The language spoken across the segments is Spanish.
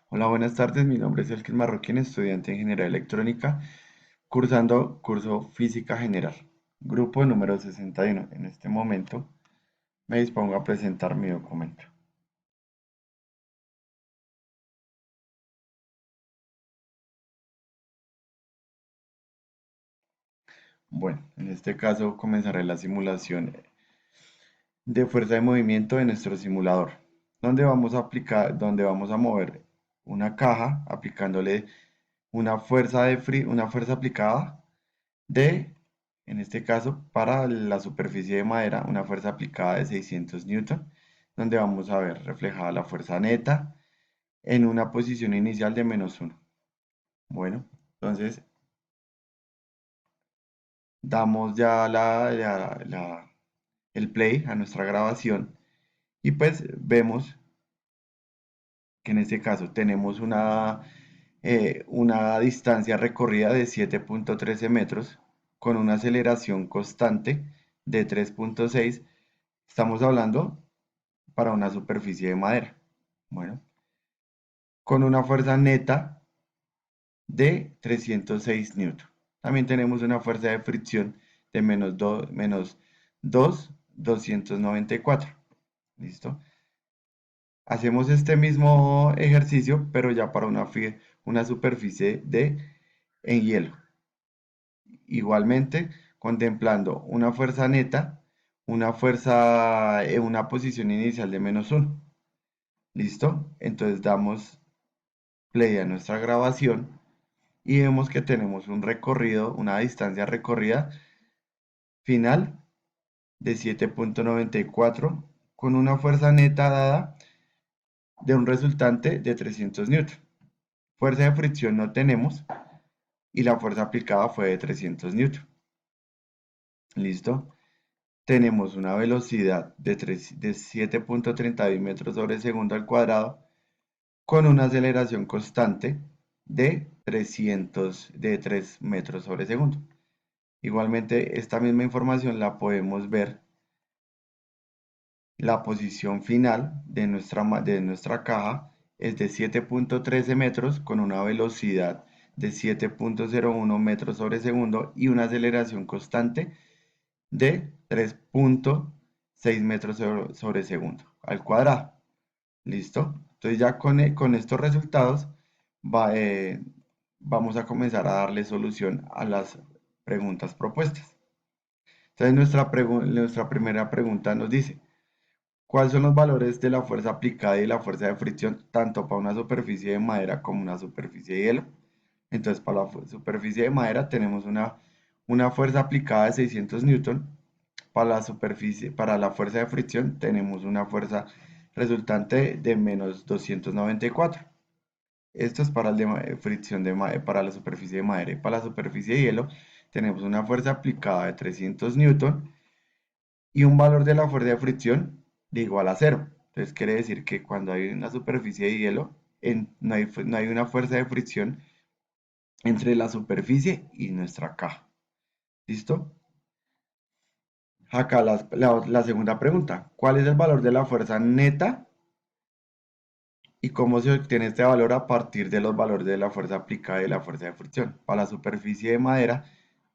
Hola, buenas tardes. Mi nombre es Elkin Marroquín, estudiante de Ingeniería Electrónica, cursando curso Física General, grupo número 61. En este momento me dispongo a presentar mi documento. Bueno, en este caso comenzaré la simulación de fuerza de movimiento de nuestro simulador, donde vamos a mover una caja aplicándole una fuerza aplicada de, en este caso, para la superficie de madera, una fuerza aplicada de 600 newton, donde vamos a ver reflejada la fuerza neta en una posición inicial de -1. Bueno, entonces damos ya el play a nuestra grabación y pues vemos que en este caso tenemos una distancia recorrida de 7,13 metros con una aceleración constante de 3,6. Estamos hablando para una superficie de madera. Bueno, con una fuerza neta de 306 newton. También tenemos una fuerza de fricción de -2, 294. ¿Listo? Hacemos este mismo ejercicio, pero ya para una superficie en hielo. Igualmente, contemplando una fuerza neta, una fuerza en una posición inicial de -1. ¿Listo? Entonces damos play a nuestra grabación y vemos que tenemos una distancia recorrida final de 7,94 con una fuerza neta dada de un resultante de 300 newton. Fuerza de fricción no tenemos y la fuerza aplicada fue de 300 newton. ¿Listo? Tenemos una velocidad de 7,31 metros sobre segundo al cuadrado con una aceleración constante de 3 metros sobre segundo. Igualmente, esta misma información la podemos ver la posición final de nuestra caja es de 7,13 metros con una velocidad de 7,01 metros sobre segundo y una aceleración constante de 3,6 metros sobre segundo al cuadrado. ¿Listo? Entonces ya con estos resultados va, eh, vamos a comenzar a darle solución a las preguntas propuestas. Entonces nuestra primera pregunta nos dice, ¿cuáles son los valores de la fuerza aplicada y la fuerza de fricción tanto para una superficie de madera como una superficie de hielo? Entonces para la superficie de madera tenemos una fuerza aplicada de 600 newton. Para la fuerza de fricción tenemos una fuerza resultante de -294. Esto es para el de fricción para la superficie de madera. Y para la superficie de hielo tenemos una fuerza aplicada de 300 newton y un valor de la fuerza de fricción de igual a cero. Entonces quiere decir que cuando hay una superficie de hielo, no hay una fuerza de fricción entre la superficie y nuestra caja. ¿Listo? Acá la segunda pregunta. ¿Cuál es el valor de la fuerza neta y cómo se obtiene este valor a partir de los valores de la fuerza aplicada y la fuerza de fricción? Para la superficie de madera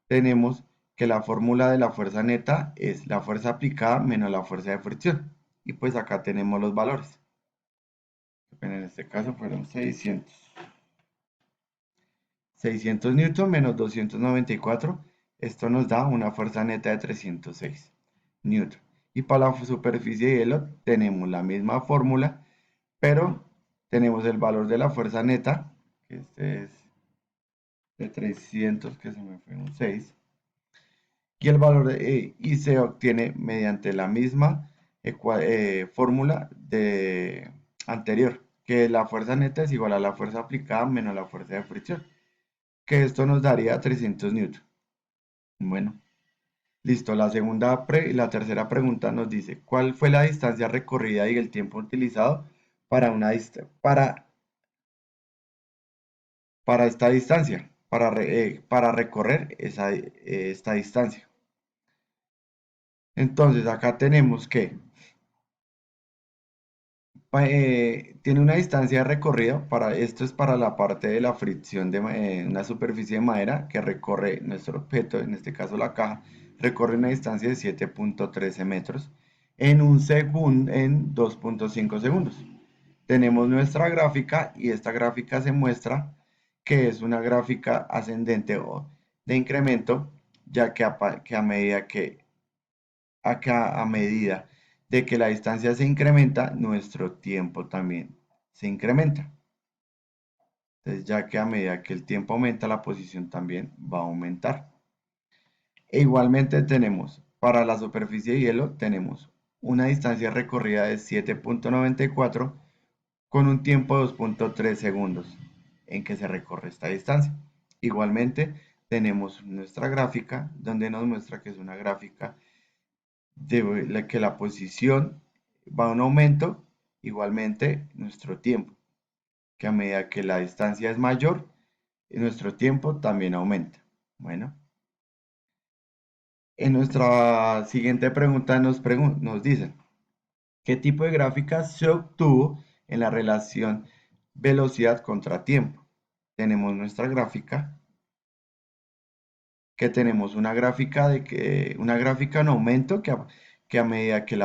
tenemos que la fórmula de la fuerza neta es la fuerza aplicada menos la fuerza de fricción. Y pues acá tenemos los valores. En este caso fueron 600 newton menos 294. Esto nos da una fuerza neta de 306 newton. Y para la superficie de hielo tenemos la misma fórmula, pero tenemos el valor de la fuerza neta, que este es de 300, que se me fue un 6, y se obtiene mediante la misma fórmula anterior, que la fuerza neta es igual a la fuerza aplicada menos la fuerza de fricción, que esto nos daría 300 newton. Bueno, listo. La tercera pregunta nos dice, ¿cuál fue la distancia recorrida y el tiempo utilizado para, una, dist- para esta distancia, para recorrer esta distancia? Entonces, acá tenemos que Tiene una distancia de recorrido, esto es para la parte de la fricción de una superficie de madera que recorre nuestro objeto, en este caso la caja, recorre una distancia de 7.13 metros en un segundo, en 2.5 segundos. Tenemos nuestra gráfica y esta gráfica se muestra que es una gráfica ascendente o de incremento, ya que a medida a medida de que la distancia se incrementa, nuestro tiempo también se incrementa. Entonces, ya que a medida que el tiempo aumenta, la posición también va a aumentar. E igualmente tenemos, para la superficie de hielo, tenemos una distancia recorrida de 7.94 con un tiempo de 2.3 segundos en que se recorre esta distancia. Igualmente, tenemos nuestra gráfica, donde nos muestra que es una gráfica de que la posición va a un aumento, igualmente nuestro tiempo, que a medida que la distancia es mayor, nuestro tiempo también aumenta. Bueno, en nuestra siguiente pregunta nos dicen, ¿qué tipo de gráfica se obtuvo en la relación velocidad contra tiempo? Tenemos nuestra gráfica, que tenemos una gráfica en aumento que a medida que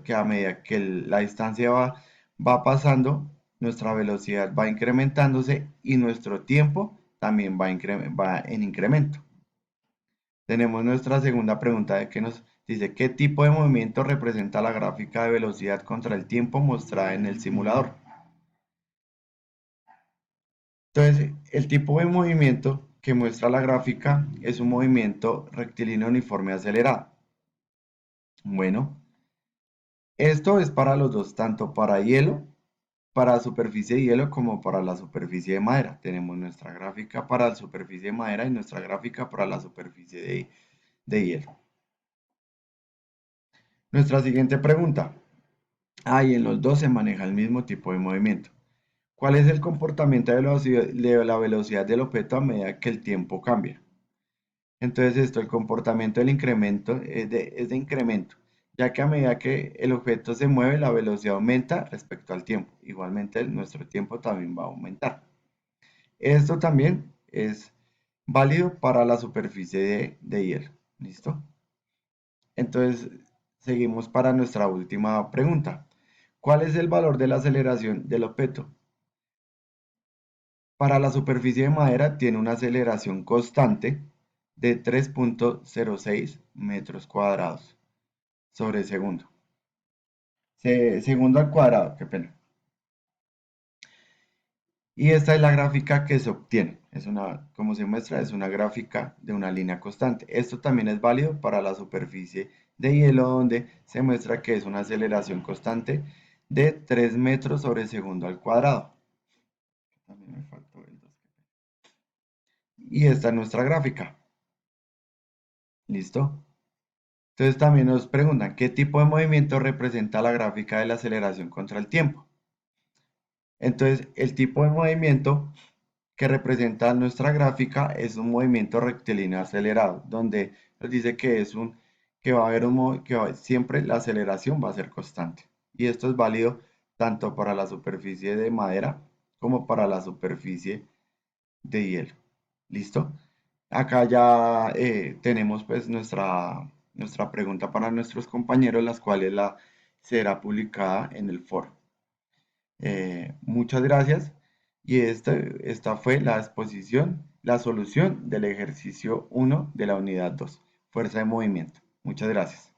que a medida que la distancia va pasando, nuestra velocidad va incrementándose y nuestro tiempo también va en incremento. Tenemos nuestra segunda pregunta que nos dice, ¿qué tipo de movimiento representa la gráfica de velocidad contra el tiempo mostrada en el simulador? Entonces, el tipo de movimiento que muestra la gráfica es un movimiento rectilíneo uniforme acelerado. Bueno, esto es para los dos, tanto para hielo, para superficie de hielo como para la superficie de madera. Tenemos nuestra gráfica para la superficie de madera y nuestra gráfica para la superficie de hielo. Nuestra siguiente pregunta. Y en los dos se maneja el mismo tipo de movimiento. ¿Cuál es el comportamiento de la velocidad del objeto a medida que el tiempo cambia? Entonces el comportamiento del incremento es de incremento, ya que a medida que el objeto se mueve, la velocidad aumenta respecto al tiempo. Igualmente, nuestro tiempo también va a aumentar. Esto también es válido para la superficie de hielo. ¿Listo? Entonces, seguimos para nuestra última pregunta. ¿Cuál es el valor de la aceleración del objeto? Para la superficie de madera tiene una aceleración constante de 3.06 metros cuadrados sobre segundo. Segundo al cuadrado, qué pena. Y esta es la gráfica que se obtiene. Como se muestra, es una gráfica de una línea constante. Esto también es válido para la superficie de hielo, donde se muestra que es una aceleración constante de 3 metros sobre segundo al cuadrado. También me faltó el 2. Y esta es nuestra gráfica. ¿Listo? Entonces también nos preguntan, ¿qué tipo de movimiento representa la gráfica de la aceleración contra el tiempo? Entonces, el tipo de movimiento que representa nuestra gráfica es un movimiento rectilíneo acelerado, donde nos dice que va a haber siempre la aceleración va a ser constante. Y esto es válido tanto para la superficie de madera como para la superficie de hielo. ¿Listo? Acá ya tenemos pues nuestra pregunta para nuestros compañeros, las cuales será publicada en el foro. Muchas gracias y esta fue la exposición, la solución del ejercicio 1 de la unidad 2, fuerza de movimiento. Muchas gracias.